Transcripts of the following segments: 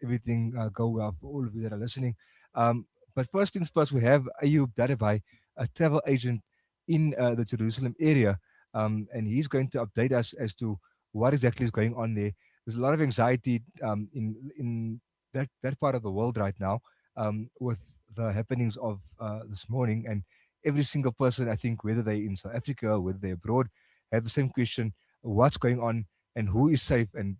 everything go well for all of you that are listening. But first things first, we have Ayub Dadabai, a travel agent in the Jerusalem area, and he's going to update us as to what exactly is going on there. There's a lot of anxiety in that part of the world right now, with the happenings of this morning, and every single person, I think, whether they're in South Africa or whether they're abroad, have the same question: what's going on, and who is safe, and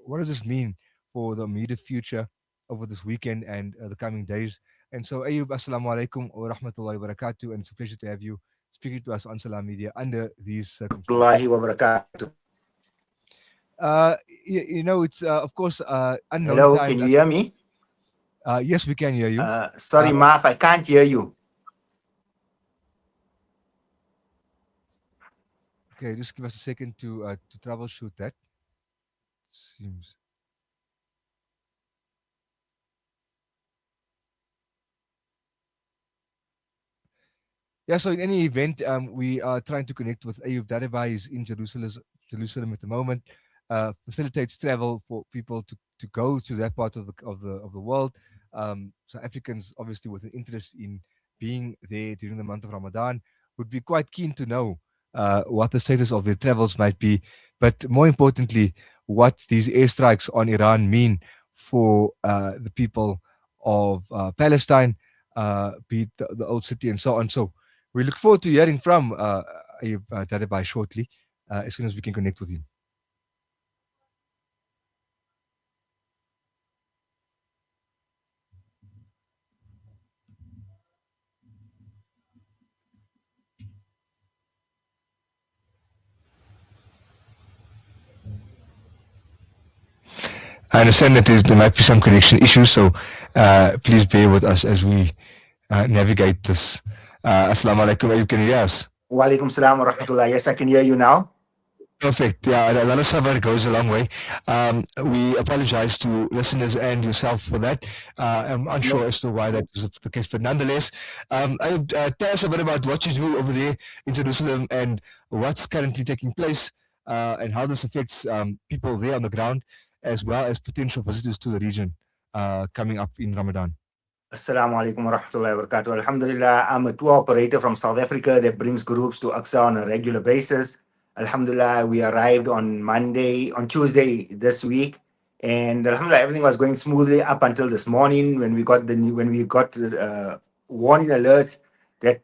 what does this mean for the immediate future over this weekend and the coming days. And so, Ayub, assalamu alaikum wa rahmatullahi wa barakatuh, and it's a pleasure to have you speaking to us on Salam Media under these circumstances. Warahmatullahi wabarakatuh. It's of course unknown Hello, can times. you hear me? Yes, we can hear you. Sorry, Mark, I can't hear you. Okay, just give us a second to troubleshoot that. Seems. Yeah, so in any event, we are trying to connect with Ayub Dadabai. He's in Jerusalem at the moment. Facilitates travel for people to go to that part of the world. So Africans, obviously, with an interest in being there during the month of Ramadan, would be quite keen to know what the status of their travels might be, but more importantly, what these airstrikes on Iran mean for the people of Palestine, be it the old city and so on. So we look forward to hearing from Ayub Dadabai shortly, as soon as we can connect with him. I understand that there might be some connection issues, so please bear with us as we navigate this. Assalamu alaikum, Ayub, can you hear us? Walaikum salam wa rahmatullah. Yes, I can hear you now. Perfect. Yeah, a lot of support goes a long way. We apologize to listeners and yourself for that. I'm unsure as to why that is the case, but nonetheless, tell us a bit about what you do over there in Jerusalem and what's currently taking place, and how this affects people there on the ground, as well as potential visitors to the region coming up in Ramadan. Assalamu alaikum wa rahmatullahi wa barakatuh. Alhamdulillah, I'm a tour operator from South Africa that brings groups to Aqsa on a regular basis. Alhamdulillah, we arrived on Tuesday this week, and Alhamdulillah, everything was going smoothly up until this morning when we got warning alerts that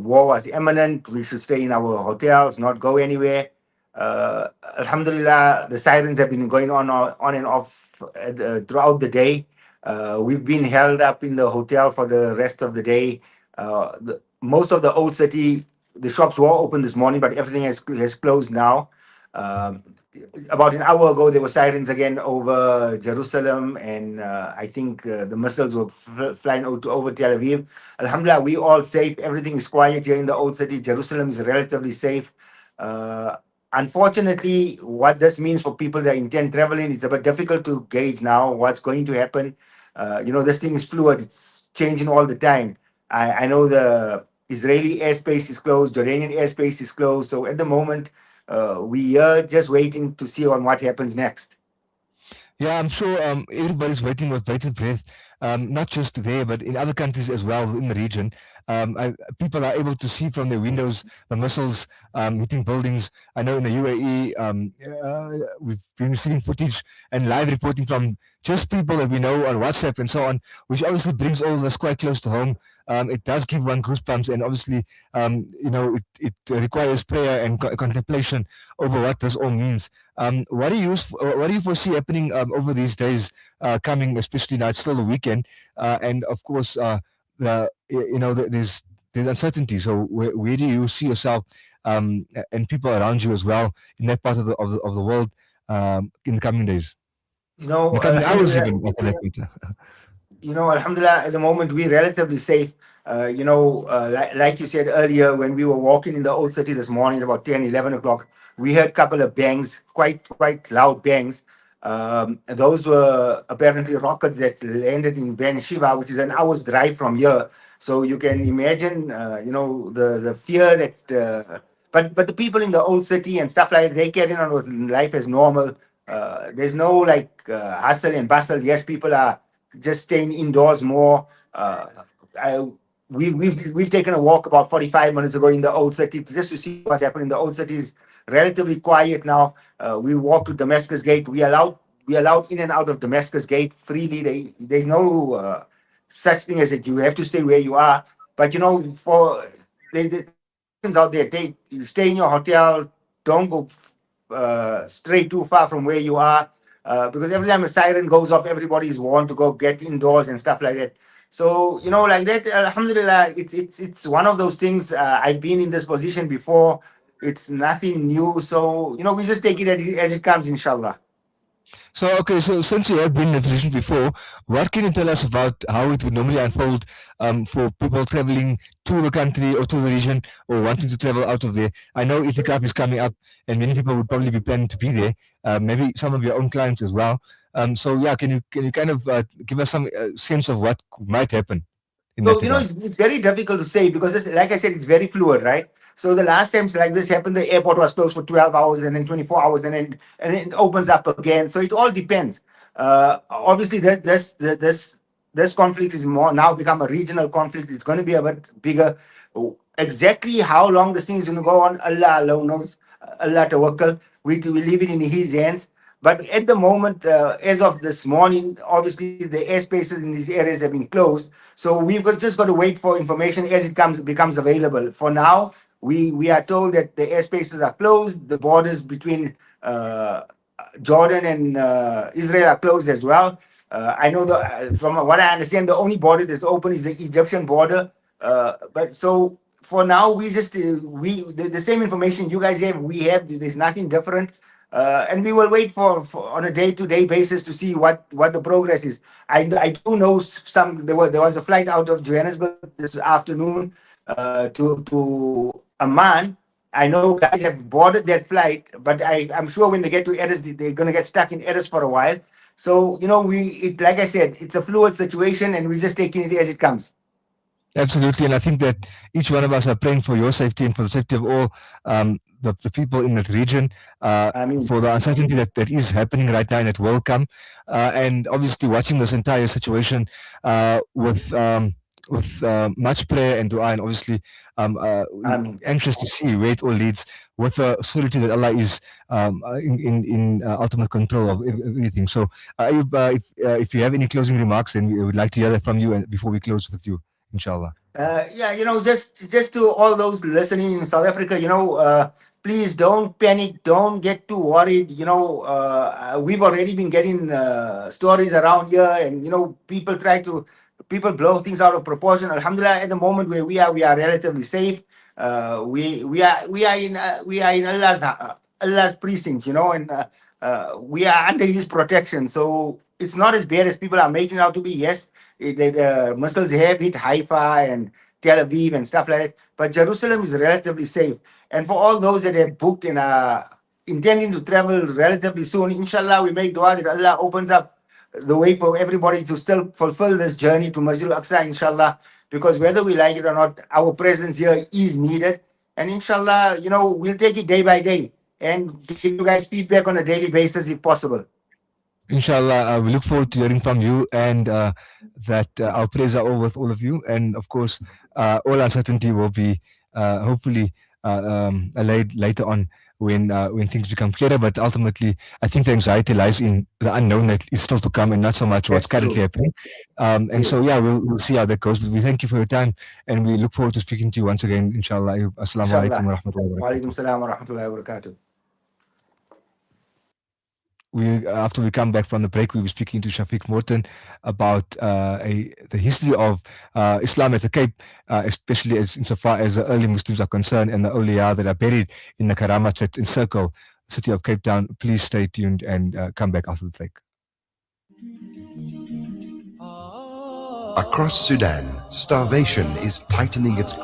war was imminent. We should stay in our hotels, not go anywhere. Alhamdulillah, the sirens have been going on and off throughout the day. We've been held up in the hotel for the rest of the day. Most of the old city, the shops were open this morning, but everything has closed now. About an hour ago, there were sirens again over Jerusalem, and I think the missiles were flying over Tel Aviv. Alhamdulillah, we all safe. Everything is quiet here in the old city. Jerusalem is relatively safe. Unfortunately, what this means for people that intend traveling, it's a bit difficult to gauge now what's going to happen. This thing is fluid. It's changing all the time. I know the Israeli airspace is closed, Jordanian airspace is closed. So at the moment, we are just waiting to see on what happens next. Yeah, I'm sure everybody's waiting with bated breath, not just there, but in other countries as well in the region. People are able to see from their windows the missiles hitting buildings. I know in the UAE, we've been receiving footage and live reporting from just people that we know on WhatsApp and so on, which obviously brings all of this quite close to home. It does give one goosebumps, and obviously, it requires prayer and contemplation over what this all means. What do you foresee happening over these days coming, especially now it's still the weekend, and of course, there's uncertainty. So where do you see yourself and people around you as well in that part of the world in the coming days? In the coming hours even. Alhamdulillah, at the moment we're relatively safe. Like you said earlier, when we were walking in the old city this morning about 10, 11 o'clock, we heard a couple of bangs, quite loud bangs. Those were apparently rockets that landed in Ben Shiva, which is an hour's drive from here. So you can imagine, the fear that. But the people in the old city and stuff like that, they carry on with life as normal. There's no like hustle and bustle. Yes, people are just staying indoors more. I, we've taken a walk about 45 minutes ago in the old city just to see what's happening. The old city is relatively quiet now. We walked to Damascus Gate. We allowed in and out of Damascus Gate freely. There's no such thing as that you have to stay where you are. But for there's instructions out there. You stay in your hotel. Don't go stray too far from where you are, because every time a siren goes off, everybody is warned to go get indoors and stuff like that. So like that, Alhamdulillah, it's one of those things. I've been in this position before. It's nothing new, so we just take it as it comes, inshallah. So, okay, so since you have been in a position before, what can you tell us about how it would normally unfold for people traveling to the country or to the region or wanting to travel out of there? I know Itikaf is coming up and many people would probably be planning to be there, maybe some of your own clients as well. So, yeah, can you kind of give us some sense of what might happen in that So, regard? it's very difficult to say because, like I said, it's very fluid, right? So the last times like this happened, the airport was closed for 12 hours and then 24 hours and then it opens up again. So it all depends. Obviously, this conflict is more now become a regional conflict. It's going to be a bit bigger. Exactly how long this thing is going to go on, Allah alone knows. Allah tawakkal. We leave it in His hands. But at the moment, as of this morning, obviously the airspaces in these areas have been closed. So just got to wait for information as it becomes available. For now, we are told that the airspaces are closed. The borders between Jordan and Israel are closed as well. I know from what I understand, the only border that's open is the Egyptian border. But so for now, we just the same information you guys have, we have. There's nothing different. And we will wait for on a day-to-day basis to see what the progress is. I do know there was a flight out of Johannesburg this afternoon to Amman. I know guys have boarded that flight, but I'm sure when they get to Addis, they're going to get stuck in Addis for a while. So like I said, it's a fluid situation, and we're just taking it as it comes. Absolutely, and I think that each one of us are praying for your safety and for the safety of all the people in that region, I mean, for the uncertainty that is happening right now and it will come, and obviously watching this entire situation with much prayer and dua, and obviously I mean, anxious to see where it all leads, with the certainty that Allah is in ultimate control of everything. So, Ayub, if you have any closing remarks, then we would like to hear that from you, and before we close with you. Inshallah. yeah, just to all those listening in South Africa, please don't panic, don't get too worried. We've already been getting stories around here, and people blow things out of proportion. Alhamdulillah, at the moment where we are relatively safe. We are in Allah's precinct, and we are under His protection. So it's not as bad as people are making it out to be. Yes, the missiles have hit Haifa and Tel Aviv and stuff like that. But Jerusalem is relatively safe. And for all those that have booked and are intending to travel relatively soon, inshallah, we make dua that Allah opens up the way for everybody to still fulfill this journey to Masjid al-Aqsa, inshallah. Because whether we like it or not, our presence here is needed. And inshallah, we'll take it day by day and give you guys feedback on a daily basis if possible. Inshallah, we look forward to hearing from you, and that our prayers are all with all of you. And of course, all uncertainty will be hopefully allayed later on when things become clearer. But ultimately, I think the anxiety lies in the unknown that is still to come, and not so much what's That's currently true. happening. And so, yeah, we'll see how that goes. But we thank you for your time, and we look forward to speaking to you once again. Inshallah. Assalamu alaikum Inshallah. wa rahmatullahi wa Wa alaikum barakatuh. salam wa rahmatullahi wa barakatuh. We after we come back from the break, we were speaking to Shafiq Morton about the history of Islam at the Cape, especially insofar as the early Muslims are concerned, and the awliya that are buried in the Karamats that encircle the city of Cape Town. Please stay tuned and come back after the break. Across Sudan, starvation is tightening its grip